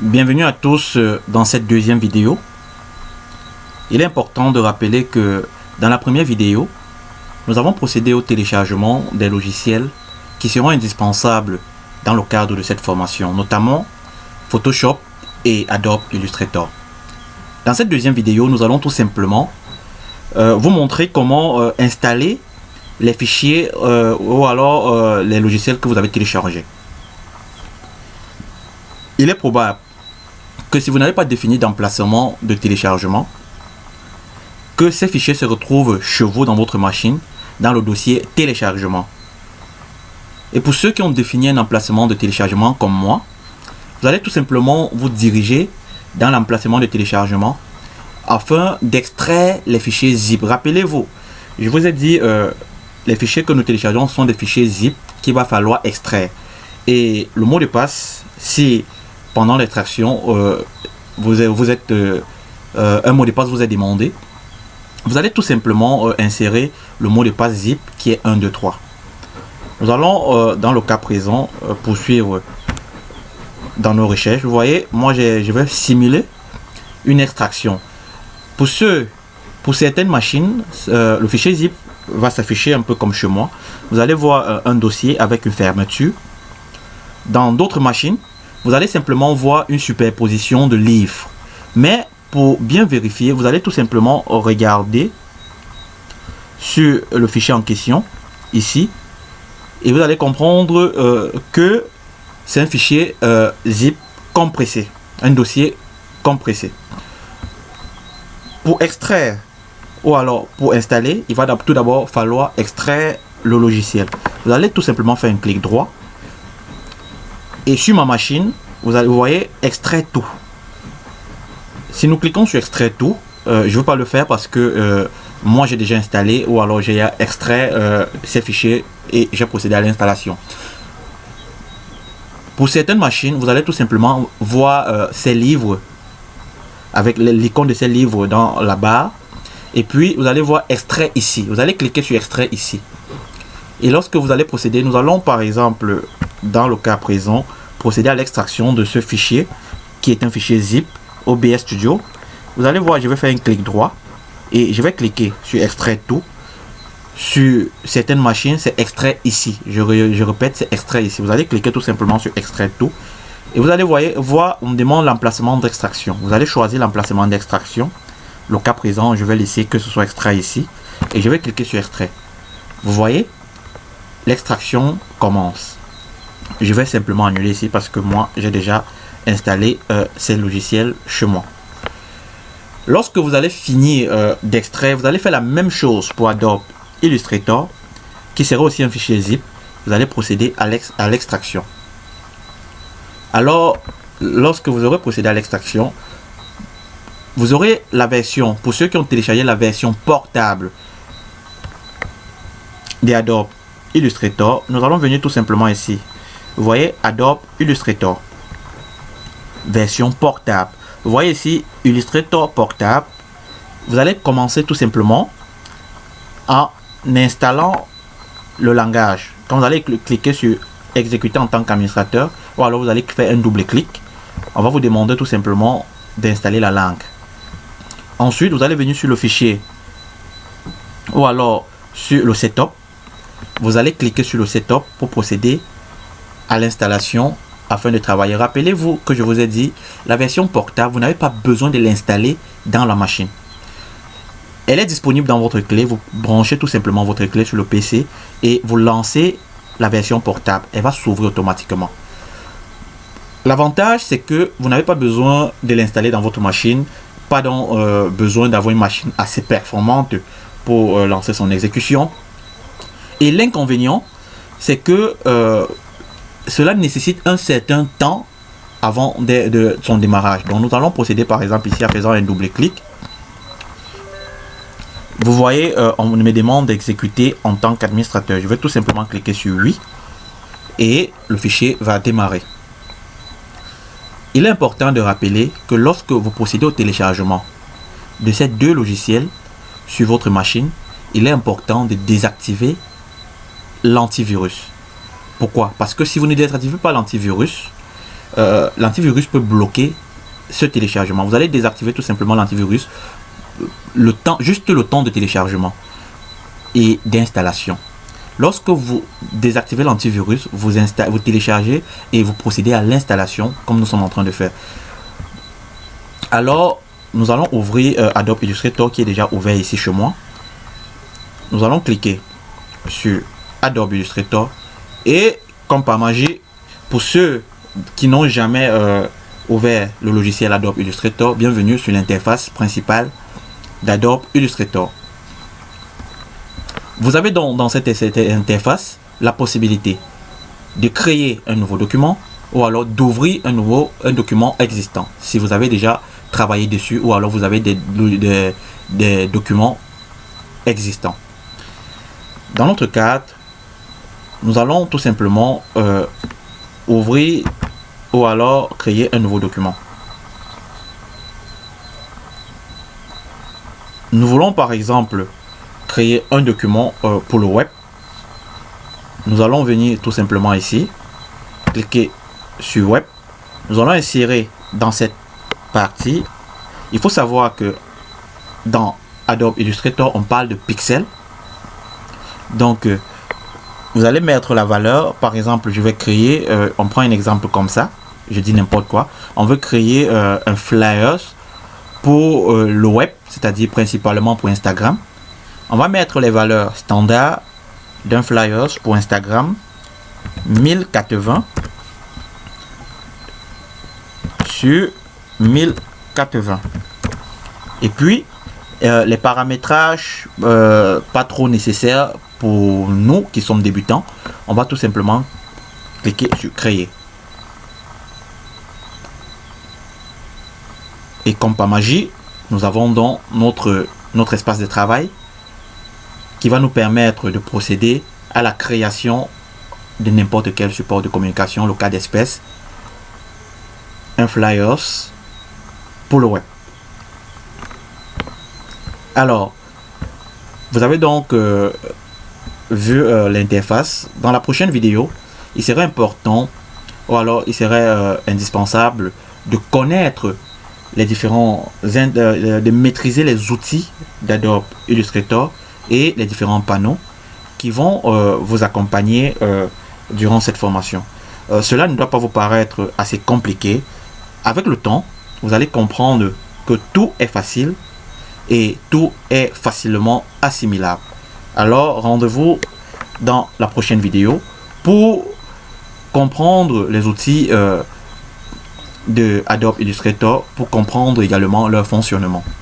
Bienvenue à tous dans cette deuxième vidéo. Il est important de rappeler que dans la première vidéo, nous avons procédé au téléchargement des logiciels qui seront indispensables dans le cadre de cette formation, notamment Photoshop et Adobe Illustrator. Dans cette deuxième vidéo, nous allons tout simplement vous montrer comment installer les fichiers ou alors les logiciels que vous avez téléchargés. Il est probable que si vous n'avez pas défini d'emplacement de téléchargement, que ces fichiers se retrouvent chez vous dans votre machine, dans le dossier téléchargement. Et pour ceux qui ont défini un emplacement de téléchargement comme moi, vous allez tout simplement vous diriger dans l'emplacement de téléchargement afin d'extraire les fichiers zip. Rappelez-vous, je vous ai dit, les fichiers que nous téléchargeons sont des fichiers zip qu'il va falloir extraire. Et le mot de passe, si pendant l'extraction, un mot de passe vous est demandé, vous allez tout simplement insérer le mot de passe zip qui est 1, 2, 3. Nous allons, dans le cas présent, poursuivre dans nos recherches. Vous voyez, moi je vais simuler une extraction. Pour certaines machines, le fichier zip va s'afficher un peu comme chez moi. Vous allez voir un dossier avec une fermeture. Dans d'autres machines, vous allez simplement voir une superposition de livres. Mais pour bien vérifier, vous allez tout simplement regarder sur le fichier en question, ici, et vous allez comprendre que c'est un fichier zip compressé, un dossier compressé. Pour extraire ou alors pour installer, il va tout d'abord falloir extraire le logiciel. Vous allez tout simplement faire un clic droit. Et sur ma machine, vous voyez extrait tout. Si nous cliquons sur extrait tout, je ne veux pas le faire parce que moi j'ai déjà installé ou alors j'ai extrait ces fichiers et j'ai procédé à l'installation. Pour certaines machines, vous allez tout simplement voir ces livres avec l'icône de ces livres dans la barre. Et puis vous allez voir extrait ici. Vous allez cliquer sur extrait ici. Et lorsque vous allez procéder, nous allons par exemple, dans le cas présent, procéder à l'extraction de ce fichier qui est un fichier zip OBS Studio. Vous allez voir, je vais faire un clic droit et je vais cliquer sur extrait tout. Sur certaines machines, c'est extrait ici. Je répète, c'est extrait ici. Vous allez cliquer tout simplement sur extrait tout et vous allez voir, on me demande l'emplacement d'extraction. Vous allez choisir l'emplacement d'extraction. Le cas présent, je vais laisser que ce soit extrait ici et je vais cliquer sur extrait. Vous voyez, l'extraction commence. Je vais simplement annuler ici parce que moi j'ai déjà installé ces logiciels chez moi. Lorsque vous allez finir d'extraire, vous allez faire la même chose pour Adobe Illustrator qui sera aussi un fichier zip. Vous allez procéder à l'extraction. Alors lorsque vous aurez procédé à l'extraction, vous aurez la version, pour ceux qui ont téléchargé la version portable d'Adobe Illustrator, nous allons venir tout simplement ici. Vous voyez Adobe Illustrator version portable. Vous voyez ici Illustrator portable. Vous allez commencer tout simplement en installant le langage. Quand vous allez cliquer sur exécuter en tant qu'administrateur, ou alors vous allez faire un double clic, on va vous demander tout simplement d'installer la langue. Ensuite, vous allez venir sur le fichier ou alors sur le setup. Vous allez cliquer sur le setup pour procéder à l'installation afin de travailler. Rappelez-vous que je vous ai dit, la version portable, vous n'avez pas besoin de l'installer dans la machine. Elle est disponible dans votre clé. Vous branchez tout simplement votre clé sur le PC et vous lancez la version portable. Elle va s'ouvrir automatiquement. L'avantage, c'est que vous n'avez pas besoin de l'installer dans votre machine. Pas besoin d'avoir une machine assez performante pour lancer son exécution. Et l'inconvénient, c'est que cela nécessite un certain temps avant de son démarrage. Donc nous allons procéder par exemple ici en faisant un double clic. Vous voyez, on me demande d'exécuter en tant qu'administrateur. Je vais tout simplement cliquer sur oui et le fichier va démarrer. Il est important de rappeler que lorsque vous procédez au téléchargement de ces deux logiciels sur votre machine, il est important de désactiver l'antivirus. Pourquoi? Parce que si vous ne désactivez pas l'antivirus, l'antivirus peut bloquer ce téléchargement. Vous allez désactiver tout simplement l'antivirus, juste le temps de téléchargement et d'installation. Lorsque vous désactivez l'antivirus, vous téléchargez et vous procédez à l'installation comme nous sommes en train de faire. Alors, nous allons ouvrir Adobe Illustrator qui est déjà ouvert ici chez moi. Nous allons cliquer sur Adobe Illustrator et comme par magie, pour ceux qui n'ont jamais ouvert le logiciel Adobe Illustrator, bienvenue sur l'interface principale d'Adobe Illustrator. Vous avez dans cette interface la possibilité de créer un nouveau document ou alors d'ouvrir un document existant si vous avez déjà travaillé dessus ou alors vous avez des documents existants. Dans notre cadre, nous allons tout simplement ouvrir ou alors créer un nouveau document. Nous voulons par exemple créer un document pour le web. Nous allons venir tout simplement ici, cliquer sur web. Nous allons insérer dans cette partie. Il faut savoir que dans Adobe Illustrator, on parle de pixels. Donc, vous allez mettre la valeur. Par exemple, je vais créer, on prend un exemple comme ça. Je dis n'importe quoi. On veut créer un flyers pour le web, c'est-à-dire principalement pour Instagram. On va mettre les valeurs standards d'un flyers pour Instagram, 1080 sur 1080. Et puis, les paramétrages pas trop nécessaires pour nous qui sommes débutants, on va tout simplement cliquer sur créer. Et comme par magie, nous avons donc notre espace de travail qui va nous permettre de procéder à la création de n'importe quel support de communication, le cas d'espèce, un flyers pour le web. Alors, vous avez donc vu l'interface. Dans la prochaine vidéo, il serait important ou alors il serait indispensable de connaître les différents, de maîtriser les outils d'Adobe Illustrator et les différents panneaux qui vont vous accompagner durant cette formation. Cela ne doit pas vous paraître assez compliqué. Avec le temps, vous allez comprendre que tout est facile et tout est facilement assimilable. Alors, rendez-vous dans la prochaine vidéo pour comprendre les outils de Adobe Illustrator, pour comprendre également leur fonctionnement.